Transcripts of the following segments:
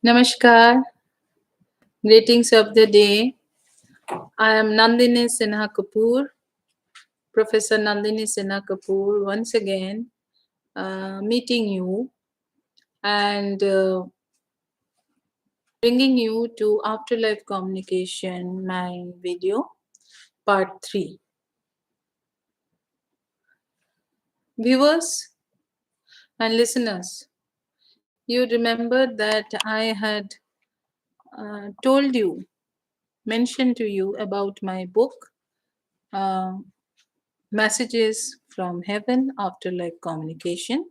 Namaskar, greetings of the day. I am Nandini Sinha Kapoor, Professor Nandini Sinha Kapoor, once again meeting you and bringing you to Afterlife Communication, my video, part 3. Viewers and listeners, you remember that I had told you, mentioned to you about my book, uh, Messages from Heaven, Afterlife Communication.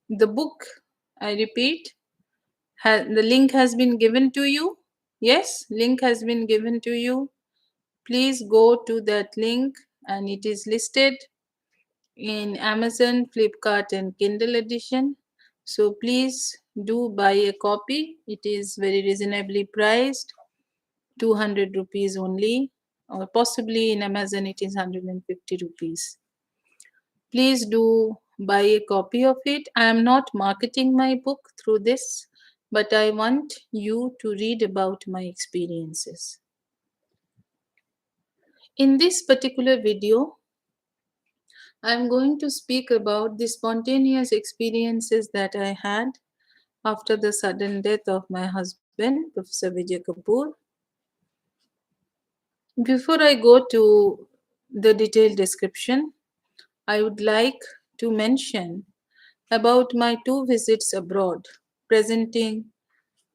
The book, I repeat, the link has been given to you. Yes, link has been given to you. Please go to that link, and it is listed in Amazon, Flipkart, and Kindle edition. So please do buy a copy. It is very reasonably priced, 200 rupees only, or possibly in Amazon it is 150 rupees. Please do buy a copy of it. I am not marketing my book through this, but I want you to read about my experiences. In this particular video, I am going to speak about the spontaneous experiences that I had after the sudden death of my husband, Professor Vijay Kapoor. Before I go to the detailed description, I would like to mention about my 2 visits abroad, presenting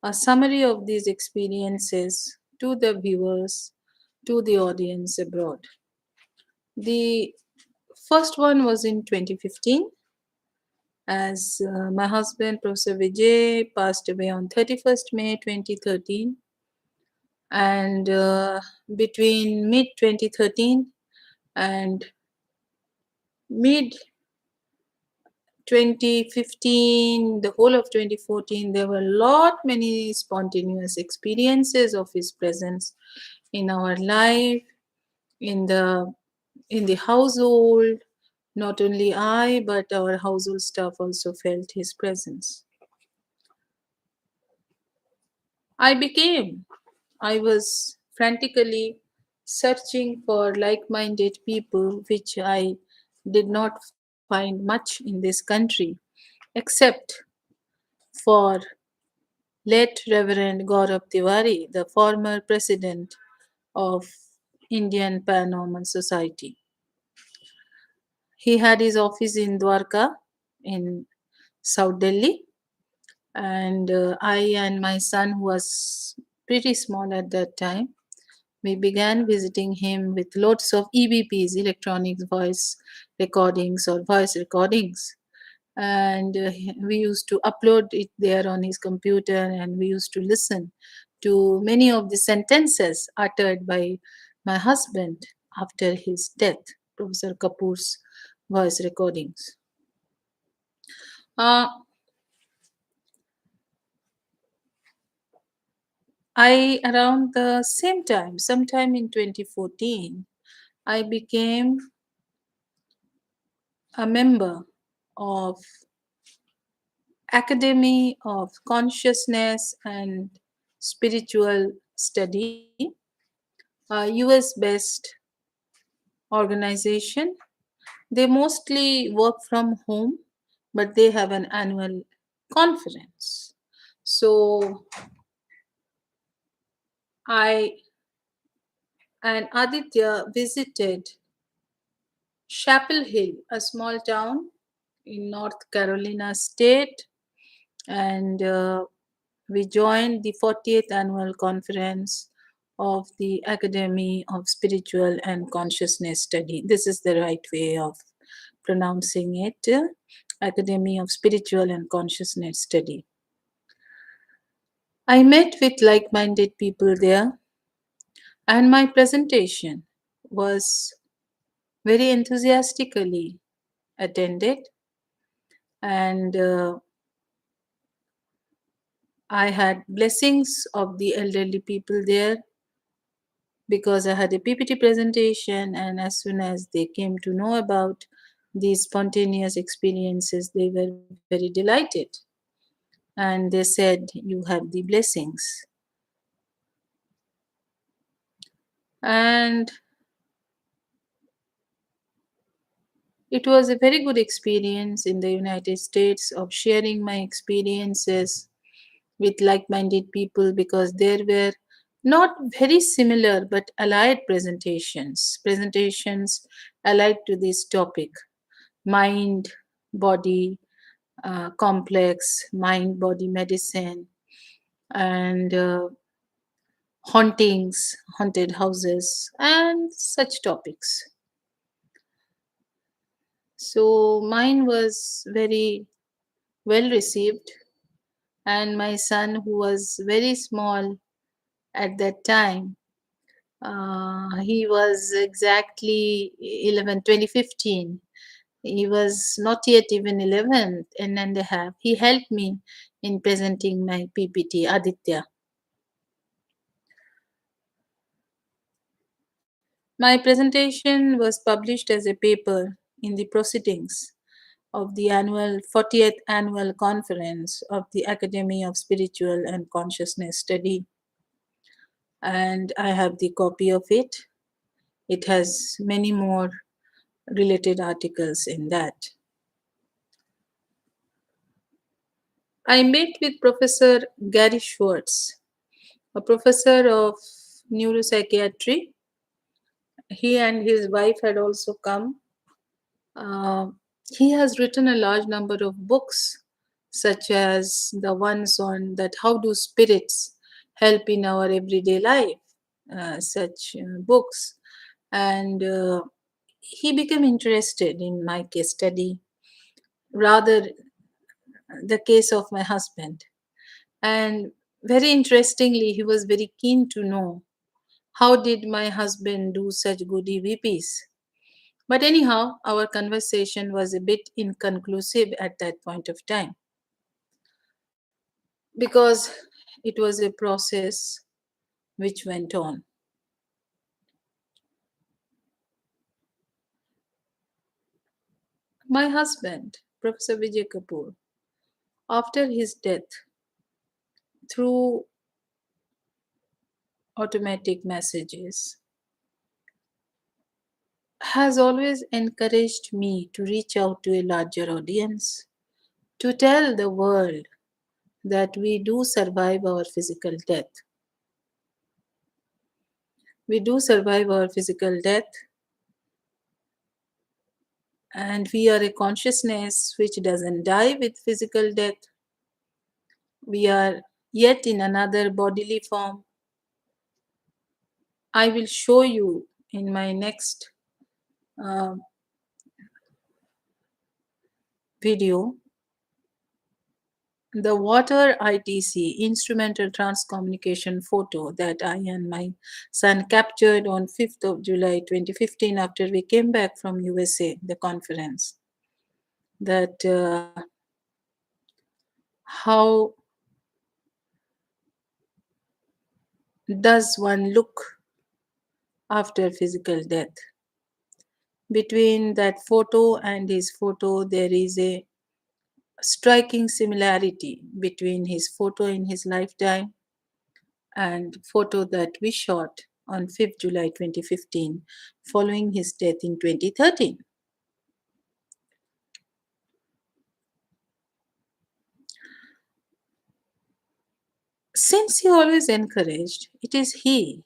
a summary of these experiences to the viewers, to the audience abroad. The first one was in 2015, as my husband, Professor Vijay, passed away on 31st May 2013. And between mid 2013 and mid 2015, the whole of 2014, there were a lot many spontaneous experiences of his presence in our life, in the household. Not only I, but our household staff also felt his presence. I was frantically searching for like minded people, which I did not find much in this country, except for late Reverend Gaurav Tiwari, the former president of Indian Paranormal Society. He had his office in Dwarka in South Delhi, and I and my son, who was pretty small at that time, we began visiting him with lots of EVPs, electronic voice recordings or voice recordings. And we used to upload it there on his computer, and we used to listen to many of the sentences uttered by my husband after his death, Professor Kapoor's voice recordings. Uh, around the same time, sometime in 2014, I became a member of Academy of Consciousness and Spiritual Study, a US based organization. They mostly work from home, but they have an annual conference. So I and Aditya visited Chapel Hill, a small town in North Carolina state, and we joined the 40th annual conference of the Academy of Spiritual and Consciousness Study. This is the right way of pronouncing it, Academy of Spiritual and Consciousness Study. I met with like minded people there, and my presentation was very enthusiastically attended. And I had blessings of the elderly people there because I had a PPT presentation, and as soon as they came to know about these spontaneous experiences, they were very delighted. And they said, "You have the blessings." And it was a very good experience in the United States of sharing my experiences with like minded people, because there were not very similar but allied presentations allied to this topic: mind, body, complex, mind body medicine, and hauntings, haunted houses, and such topics. So mine was very well received, and my son, who was very small at that time, he was exactly 11, 2015. He was not yet even 11 and a half. He helped me in presenting my PPT, Aditya. My presentation was published as a paper in the proceedings of the annual 40th annual conference of the Academy of Spiritual and Consciousness Study, and I have the copy of it. It has many more related articles in that. I met with Professor Gary Schwartz, a professor of neuropsychiatry. He and his wife had also come. Uh, he has written a large number of books, such as the ones on that how do spirits help in our everyday life, such books. And he became interested in my case study, rather the case of my husband. And very interestingly, he was very keen to know how did my husband do such good EVPs. But anyhow, our conversation was a bit inconclusive at that point of time, because it was a process which went on. My husband, Professor Vijay Kapoor, after his death, through automatic messages, has always encouraged me to reach out to a larger audience, to tell the world that we do survive our physical death. We do survive our physical death, and we are a consciousness which doesn't die with physical death. We are yet in another bodily form. I will show you in my next uh, video the water ITC, instrumental transcommunication photo, that I and my son captured on 5th of July 2015 after we came back from USA, the conference. That how does one look after physical death? Between that photo and his photo, there is a striking similarity between his photo in his lifetime and photo that we shot on 5th July 2015 following his death in 2013. Since he always encouraged, it is he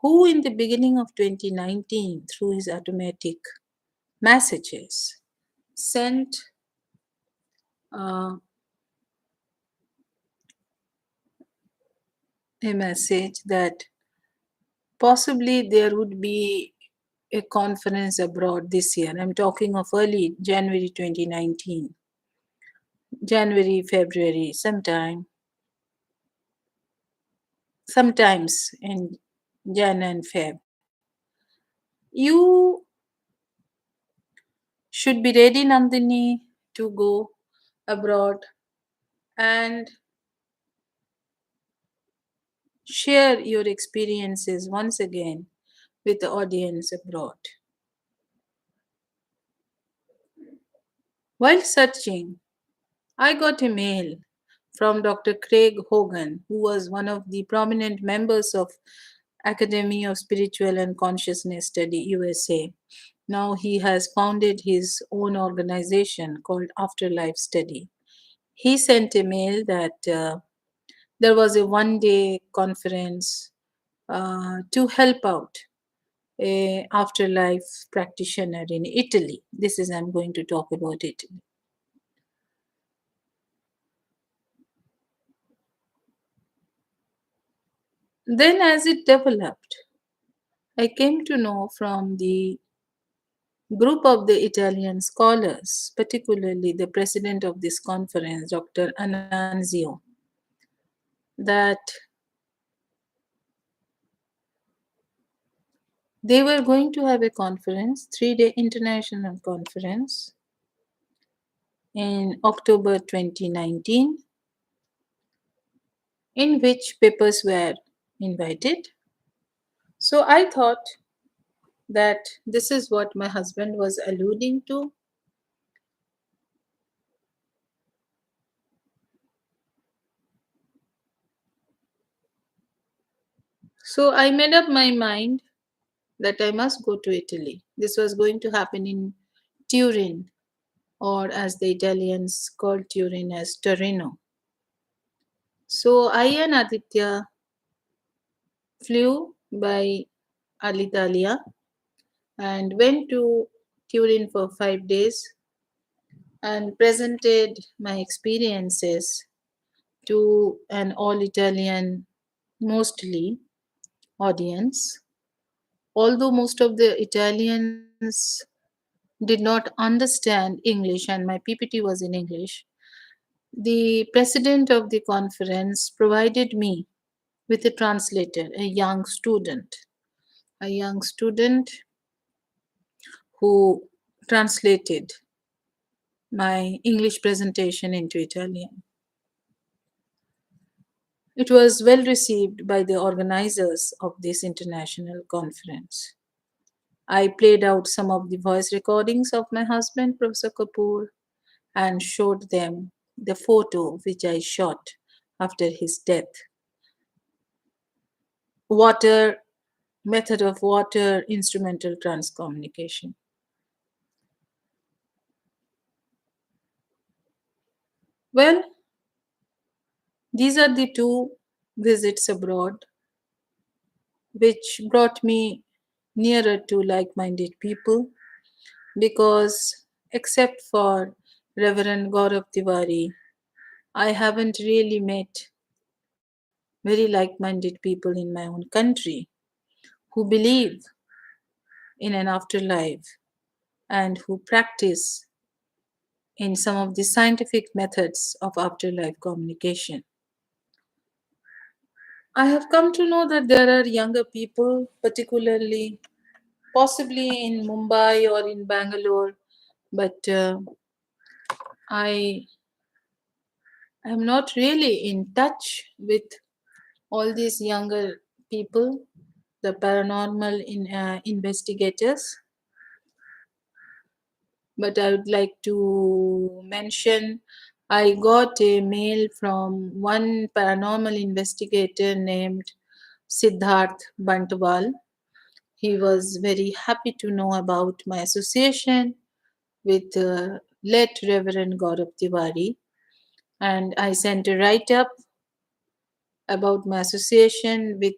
who, in the beginning of 2019, through his automatic messages, sent uh, a message that possibly there would be a conference abroad this year. I'm talking of early January 2019, January, February, sometimes in Jan and Feb. You should be ready, Nandini, to go abroad and share your experiences once again with the audience abroad. While searching, I got a mail from Dr. Craig Hogan, who was one of the prominent members of Academy of Spiritual and Consciousness Study USA. Now he has founded his own organization called Afterlife Study. He sent a mail that there was a 1 day conference to help out a afterlife practitioner in Italy. This is I'm going to talk about it. Then as it developed, I came to know from the group of the Italian scholars, particularly the president of this conference, Dr. Ananzio, that they were going to have a conference, 3 day international conference in October 2019, in which papers were invited. So I thought that this is what my husband was alluding to. So I made up my mind that I must go to Italy. This was going to happen in Turin, or as the Italians call Turin as Torino. So I and Aditya flew by Alitalia and went to Turin for 5 days and presented my experiences to an all Italian, mostly audience. Although most of the Italians did not understand English and my PPT was in English, the president of the conference provided me with a translator, a young student who translated my English presentation into Italian. It was well received by the organizers of this international conference. I played out some of the voice recordings of my husband, Professor Kapoor, and showed them the photo which I shot after his death. Water, method of water instrumental transcommunication. Well, these are the two visits abroad which brought me nearer to like minded people because, except for Reverend Gaurav Tiwari, I haven't really met very like minded people in my own country who believe in an afterlife and who practice in some of the scientific methods of afterlife communication. I have come to know that there are younger people, particularly possibly in Mumbai or in Bangalore, but I am not really in touch with all these younger people, the paranormal investigators. But I would like to mention I got a mail from one paranormal investigator named Siddharth Bantwal. He was very happy to know about my association with late Reverend Gaurav Tiwari, and I sent a write up about my association with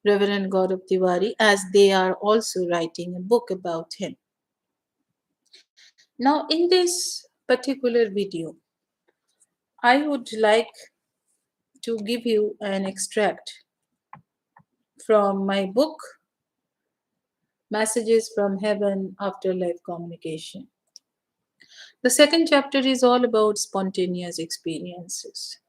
Reverend Gaurav Tiwari as they are also writing a book about him. Now, in this particular video, I would like to give you an extract from my book, Messages from Heaven Afterlife Communication. The second chapter is all about spontaneous experiences.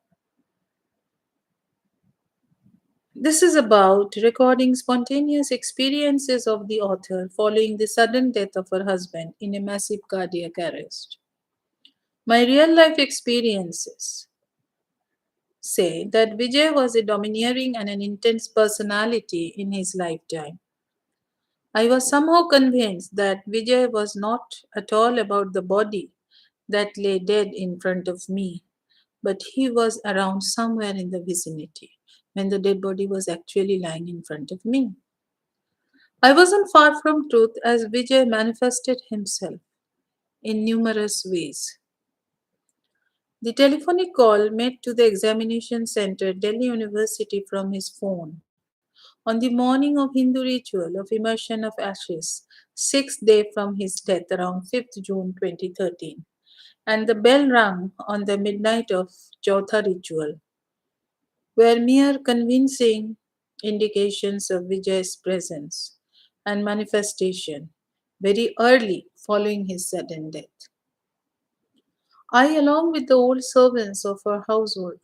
This is about recording spontaneous experiences of the author following the sudden death of her husband in a massive cardiac arrest. My real life experiences say that Vijay was a domineering and an intense personality in his lifetime. I was somehow convinced that Vijay was not at all about the body, that lay dead in front of me, but he was around somewhere in the vicinity when the dead body was actually lying in front of me. I wasn't far from truth as Vijay manifested himself in numerous ways. The telephonic call made to the examination center, Delhi University, from his phone on the morning of Hindu ritual of immersion of ashes, sixth day from his death around 5th June 2013, and the bell rang on the midnight of Chautha ritual were mere convincing indications of Vijay's presence and manifestation very early following his sudden death. I, along with the old servants of our household,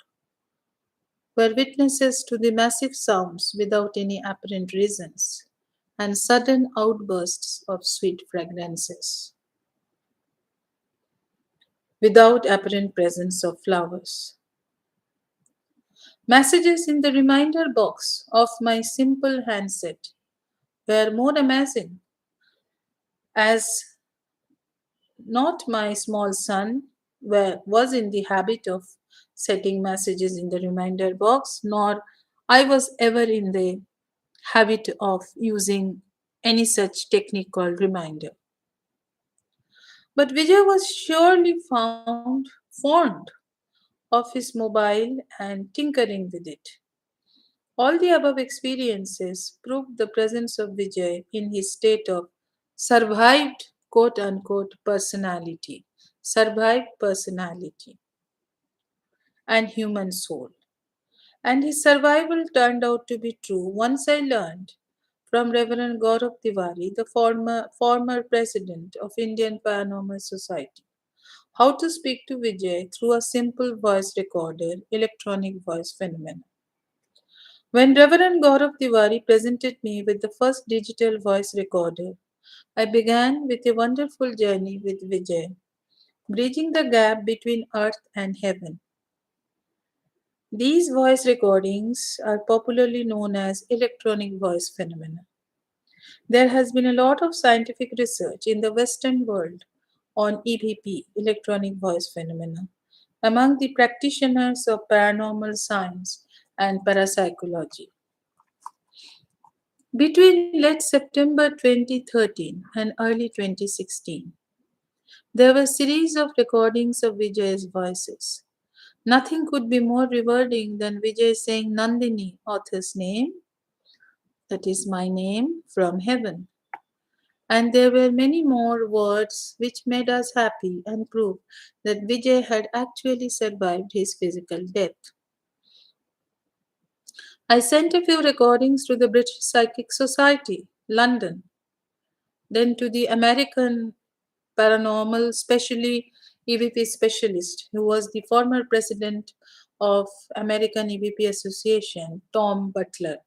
were witnesses to the massive sounds without any apparent reasons and sudden outbursts of sweet fragrances without apparent presence of flowers. Messages in the reminder box of my simple handset were more amazing as not my small son was in the habit of setting messages in the reminder box, nor I was ever in the habit of using any such technique called reminder. But Vijay was surely fond of his mobile and tinkering with it. All the above experiences proved the presence of Vijay in his state of survived quote unquote personality, survived personality, and human soul. And his survival turned out to be true once I learned from Reverend Gaurav Tiwari, the former president of Indian Paranormal Society, how to speak to Vijay through a simple voice recorder, electronic voice phenomenon. When Reverend Gaurav Tiwari presented me with the first digital voice recorder, I began with a wonderful journey with Vijay, bridging the gap between earth and heaven. These voice recordings are popularly known as electronic voice phenomena. There has been a lot of scientific research in the Western world on EVP, electronic voice phenomena, among the practitioners of paranormal science and parapsychology. Between late September 2013 and early 2016, there were a series of recordings of Vijay's voices. Nothing could be more rewarding than Vijay saying Nandini, author's name, that is my name, from heaven. And there were many more words which made us happy and proved that Vijay had actually survived his physical death. I sent a few recordings to the British Psychic Society, London, then to the American paranormal, especially EVP specialist, who was the former president of American EVP Association, Tom Butler,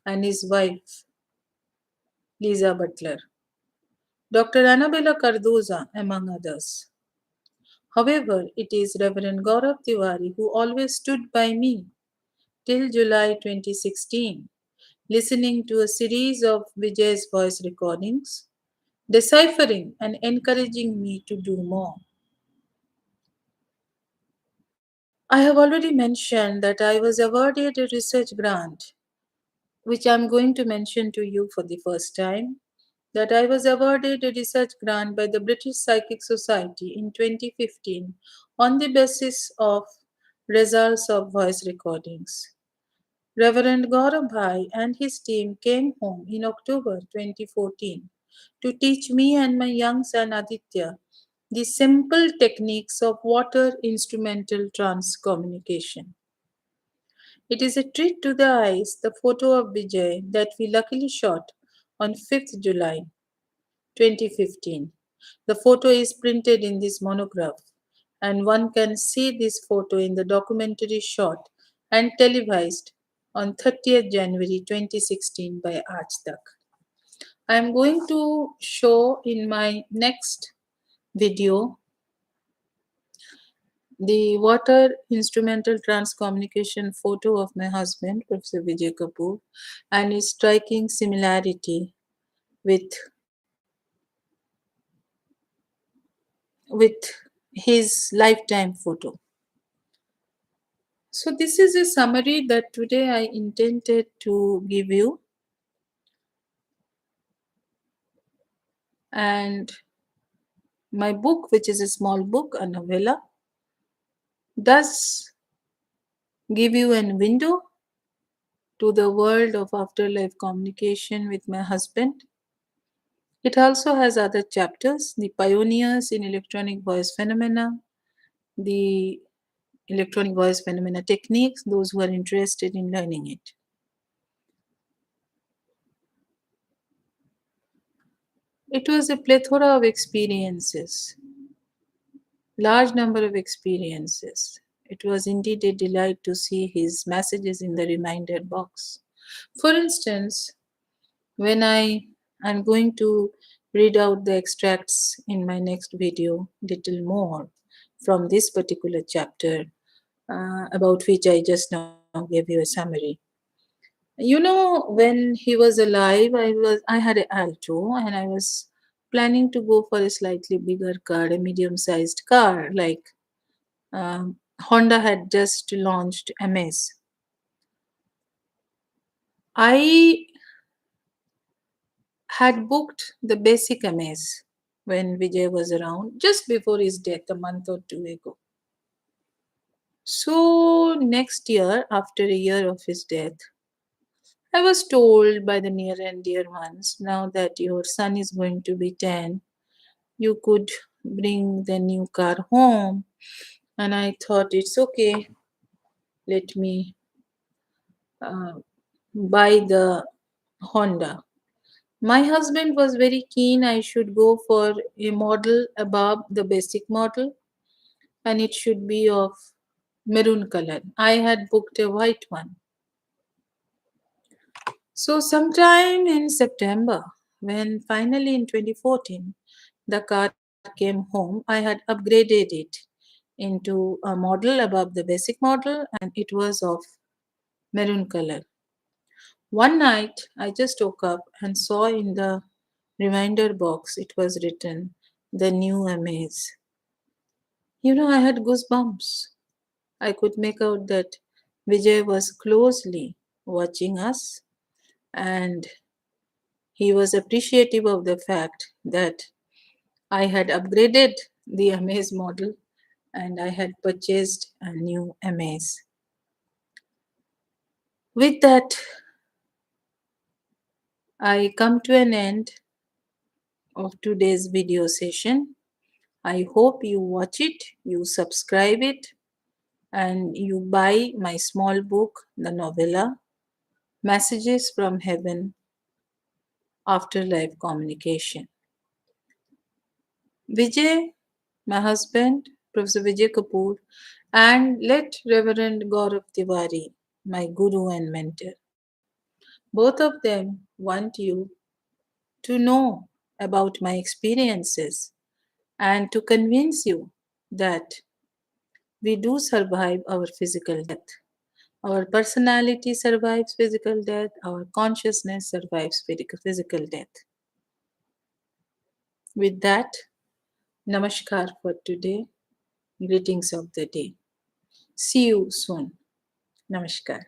and his wife, Lisa Butler, Dr. Annabella Cardoza, among others. However, it is Reverend Gaurav Tiwari who always stood by me till July 2016, listening to a series of Vijay's voice recordings, deciphering and encouraging me to do more. I have already mentioned that I was awarded a research grant, which I'm going to mention to you for the first time. That I was awarded a research grant by the British Psychic Society in 2015 on the basis of results of voice recordings. Reverend Gaurav Bhai and his team came home in October 2014 to teach me and my young son Aditya the simple techniques of water instrumental trance communication. It is a treat to the eyes, the photo of Vijay that we luckily shot on 5th July 2015. The photo is printed in this monograph, and one can see this photo in the documentary shot and televised on 30th January 2016 by Aaj Tak. I am going to show in my next video the water instrumental trans communication photo of my husband, Professor Vijay Kapoor, and its striking similarity with with his lifetime photo. So, this is a summary that today I intended to give you. And my book, which is a small book, a novella, does give you a window to the world of afterlife communication with my husband. It also has other chapters: the pioneers in electronic voice phenomena, the electronic voice phenomena techniques, those who are interested in learning it. It was a plethora of experiences, large number of experiences. It was indeed a delight to see his messages in the reminder box. For instance, when I am going to read out the extracts in my next video, little more from this particular chapter, about which I just now gave you a summary. When he was alive, I had an Alto, and I was planning to go for a slightly bigger car, a medium-sized car, like Honda had just launched Amaze. I had booked the basic Amaze when Vijay was around, just before his death, a month or two ago. So, next year, after a year of his death, I was told by the near and dear ones, now that your son is going to be 10, you could bring the new car home. And I thought, it's okay, let me uh, buy the Honda. My husband was very keen I should go for a model above the basic model, and it should be of maroon color. I had booked a white one. So, sometime in September, when finally in 2014 the car came home, I had upgraded it into a model above the basic model, and it was of maroon color. One night, I just woke up and saw in the reminder box it was written, "The new Amaze." I had goosebumps. I could make out that Vijay was closely watching us, and he was appreciative of the fact that I had upgraded the Amaze model and I had purchased a new Amaze. With that, I come to an end of today's video session. I hope you watch it, you subscribe it, and you buy my small book, the novella Messages from Heaven, Afterlife Communication. Vijay, my husband, Professor Vijay Kapoor, and let Reverend Gaurav Tiwari, my guru and mentor. Both of them want you to know about my experiences and to convince you that we do survive our physical death. Our personality survives physical death, our consciousness survives physical death. With that, namaskar for today. Greetings of the day. See you soon. Namaskar.